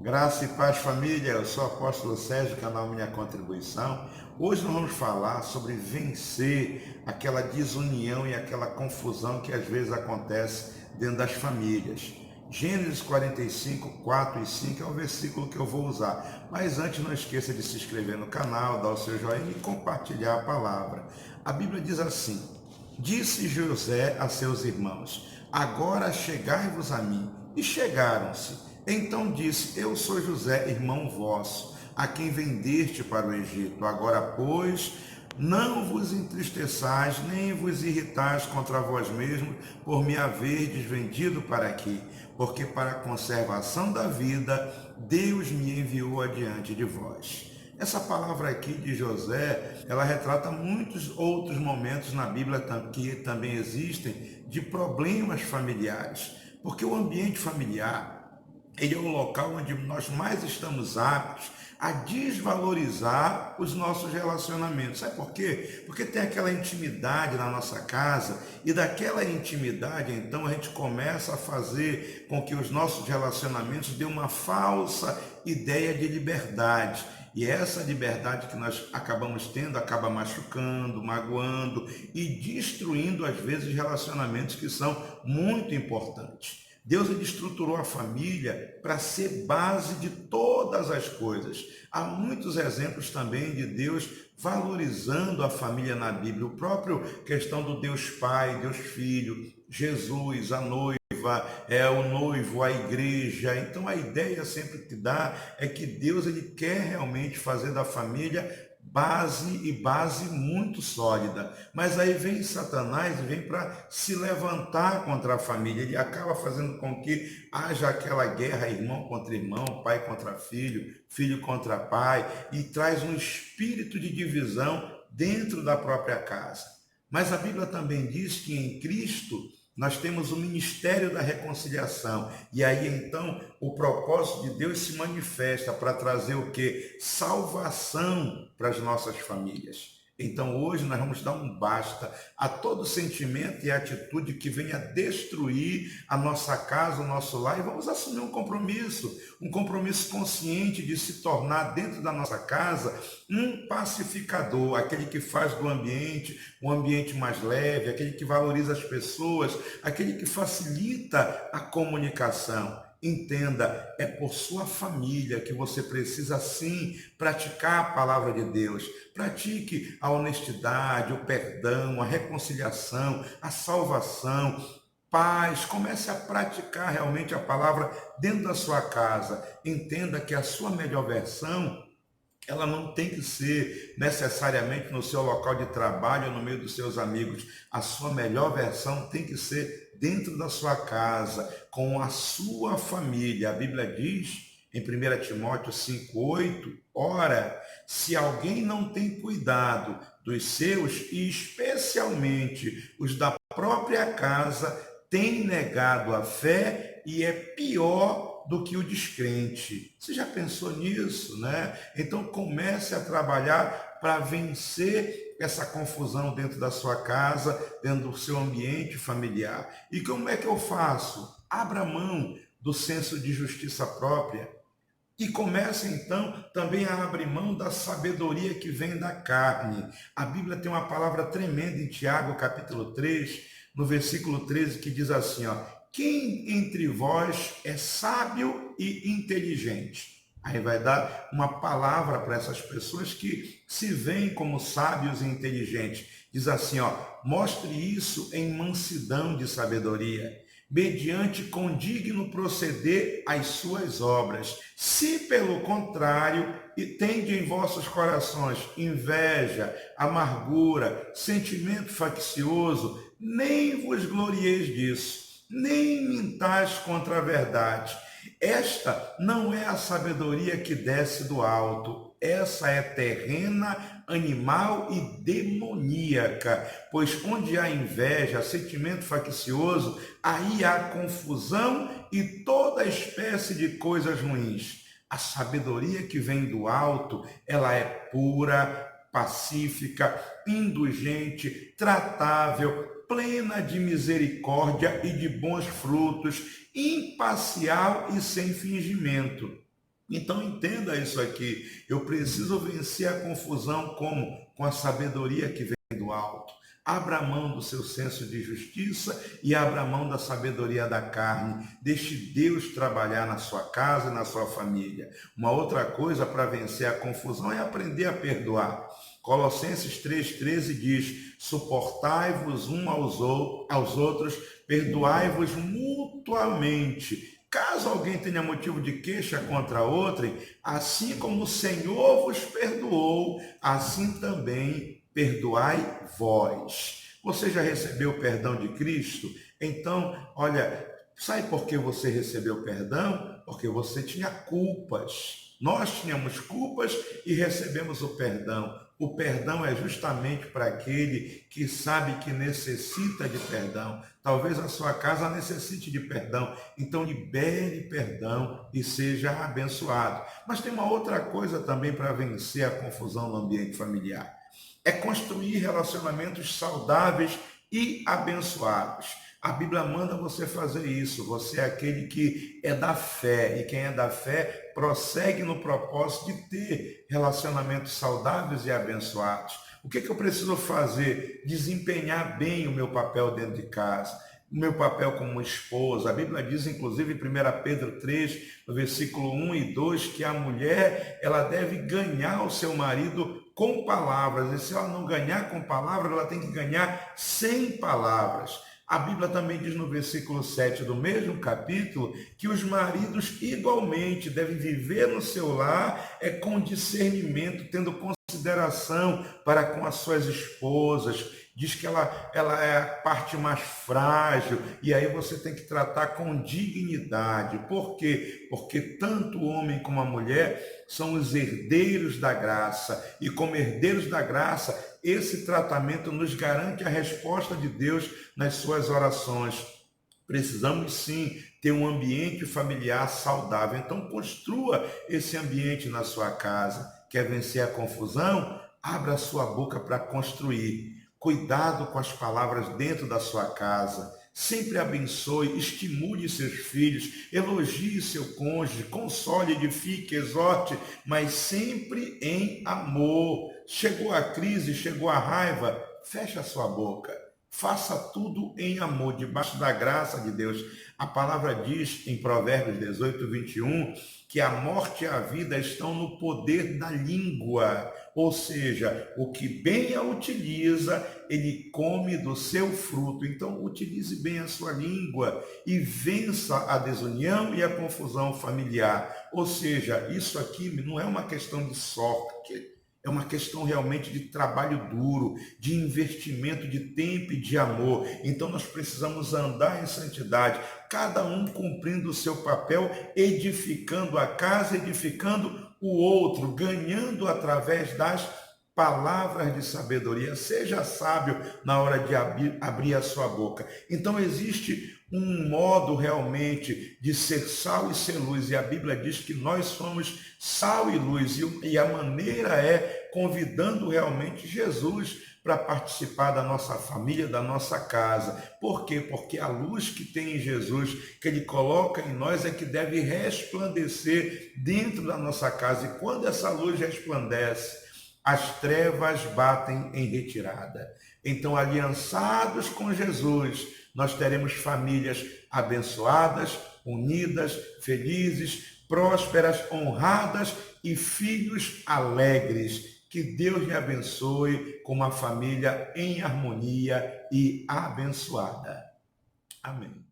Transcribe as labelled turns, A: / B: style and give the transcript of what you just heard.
A: Graça e paz, família. Eu sou o apóstolo Sérgio, canal Minha Contribuição. Hoje nós vamos falar sobre vencer aquela desunião e aquela confusão que às vezes acontece dentro das famílias. Gênesis 45, 4 e 5 é o versículo que eu vou usar. Mas antes, não esqueça de se inscrever no canal, dar o seu joinha e compartilhar a palavra. A Bíblia diz assim: Disse José a seus irmãos: Agora chegai-vos a mim. E chegaram-se. Então disse: Eu sou José, irmão vosso, a quem vendeste para o Egito. Agora, pois, não vos entristeçais, nem vos irritais contra vós mesmos, por me haverdes vendido para aqui, porque para a conservação da vida Deus me enviou adiante de vós. Essa palavra aqui de José, ela retrata muitos outros momentos na Bíblia que também existem de problemas familiares, porque o ambiente familiar ele é o local onde nós mais estamos aptos a desvalorizar os nossos relacionamentos. Sabe por quê? Porque tem aquela intimidade na nossa casa e daquela intimidade, então, a gente começa a fazer com que os nossos relacionamentos dêem uma falsa ideia de liberdade. E essa liberdade que nós acabamos tendo acaba machucando, magoando e destruindo, às vezes, relacionamentos que são muito importantes. Deus ele estruturou a família para ser base de todas as coisas. Há muitos exemplos também de Deus valorizando a família na Bíblia. O próprio questão do Deus Pai, Deus Filho, Jesus, a noiva, o noivo, a igreja. Então a ideia sempre que dá é que Deus ele quer realmente fazer da família base muito sólida. Mas aí vem Satanás e vem para se levantar contra a família. Ele acaba fazendo com que haja aquela guerra, irmão contra irmão, pai contra filho, filho contra pai, e traz um espírito de divisão dentro da própria casa. Mas a Bíblia também diz que em Cristo nós temos o ministério da reconciliação. E aí então o propósito de Deus se manifesta para trazer o quê? Salvação para as nossas famílias. Então hoje nós vamos dar um basta a todo sentimento e atitude que venha destruir a nossa casa, o nosso lar, e vamos assumir um compromisso consciente de se tornar dentro da nossa casa um pacificador, aquele que faz do ambiente um ambiente mais leve, aquele que valoriza as pessoas, aquele que facilita a comunicação. Entenda, é por sua família que você precisa sim praticar a palavra de Deus. Pratique a honestidade, o perdão, a reconciliação, a salvação, paz. Comece a praticar realmente a palavra dentro da sua casa. Entenda que a sua melhor versão ela não tem que ser necessariamente no seu local de trabalho ou no meio dos seus amigos. A sua melhor versão tem que ser dentro da sua casa, com a sua família. A Bíblia diz em 1 Timóteo 5,8, ora, se alguém não tem cuidado dos seus, e especialmente os da própria casa, tem negado a fé e é pior do que o descrente. Você já pensou nisso, né? Então comece a trabalhar para vencer essa confusão dentro da sua casa, dentro do seu ambiente familiar. E como é que eu faço? Abra mão do senso de justiça própria e comece então também a abrir mão da sabedoria que vem da carne. A Bíblia tem uma palavra tremenda em Tiago, capítulo 3, no versículo 13, que diz assim, ó: quem entre vós é sábio e inteligente? Aí vai dar uma palavra para essas pessoas que se veem como sábios e inteligentes. Diz assim, ó: mostre isso em mansidão de sabedoria, mediante condigno proceder às suas obras. Se, pelo contrário, tende em vossos corações inveja, amargura, sentimento faccioso, nem vos glorieis disso, nem mintais contra a verdade. Esta não é a sabedoria que desce do alto, essa é terrena, animal e demoníaca, pois onde há inveja, sentimento faccioso, aí há confusão e toda espécie de coisas ruins. A sabedoria que vem do alto, ela é pura, pacífica, indulgente, tratável, plena de misericórdia e de bons frutos, imparcial e sem fingimento. Então entenda isso aqui. Eu preciso vencer a confusão como? Com a sabedoria que vem do alto. Abra mão do seu senso de justiça e abra mão da sabedoria da carne. Deixe Deus trabalhar na sua casa e na sua família. Uma outra coisa para vencer a confusão é aprender a perdoar. Colossenses 3,13 diz: suportai-vos um aos outros, perdoai-vos mutuamente. Caso alguém tenha motivo de queixa contra outrem, assim como o Senhor vos perdoou, assim também perdoai vós. Você já recebeu o perdão de Cristo? Então, olha, sabe por que você recebeu perdão? Porque você tinha culpas. Nós tínhamos culpas e recebemos o perdão. O perdão é justamente para aquele que sabe que necessita de perdão. Talvez a sua casa necessite de perdão. Então libere perdão e seja abençoado. Mas tem uma outra coisa também para vencer a confusão no ambiente familiar. É construir relacionamentos saudáveis e abençoados. A Bíblia manda você fazer isso. Você é aquele que é da fé. E quem é da fé prossegue no propósito de ter relacionamentos saudáveis e abençoados. O que eu preciso fazer? Desempenhar bem o meu papel dentro de casa. O meu papel como esposa. A Bíblia diz, inclusive, em 1 Pedro 3, no versículo 1 e 2, que a mulher ela deve ganhar o seu marido com palavras. E se ela não ganhar com palavras, ela tem que ganhar sem palavras. A Bíblia também diz no versículo 7 do mesmo capítulo que os maridos igualmente devem viver no seu lar com discernimento, tendo consideração para com as suas esposas. Diz que ela é a parte mais frágil e aí você tem que tratar com dignidade. Por quê? Porque tanto o homem como a mulher são os herdeiros da graça e como herdeiros da graça, esse tratamento nos garante a resposta de Deus nas suas orações. Precisamos sim ter um ambiente familiar saudável. Então construa esse ambiente na sua casa. Quer vencer a confusão? Abra sua boca para construir. Cuidado com as palavras dentro da sua casa. Sempre abençoe, estimule seus filhos, elogie seu cônjuge, console, edifique, exorte, mas sempre em amor. Chegou a crise, chegou a raiva, feche a sua boca. Faça tudo em amor, debaixo da graça de Deus. A palavra diz em Provérbios 18:21 que a morte e a vida estão no poder da língua. Ou seja, o que bem a utiliza, ele come do seu fruto. Então, utilize bem a sua língua e vença a desunião e a confusão familiar. Ou seja, isso aqui não é uma questão de sorte. É uma questão realmente de trabalho duro, de investimento de tempo e de amor. Então nós precisamos andar em santidade, cada um cumprindo o seu papel, edificando a casa, edificando o outro, ganhando através das palavras de sabedoria. Seja sábio na hora de abrir a sua boca. Então existe um modo realmente de ser sal e ser luz, e a Bíblia diz que nós somos sal e luz, e a maneira é convidando realmente Jesus para participar da nossa família, da nossa casa. Por quê? Porque a luz que tem em Jesus, que ele coloca em nós, é que deve resplandecer dentro da nossa casa, e quando essa luz resplandece, as trevas batem em retirada. Então, aliançados com Jesus, nós teremos famílias abençoadas, unidas, felizes, prósperas, honradas e filhos alegres. Que Deus lhe abençoe com uma família em harmonia e abençoada. Amém.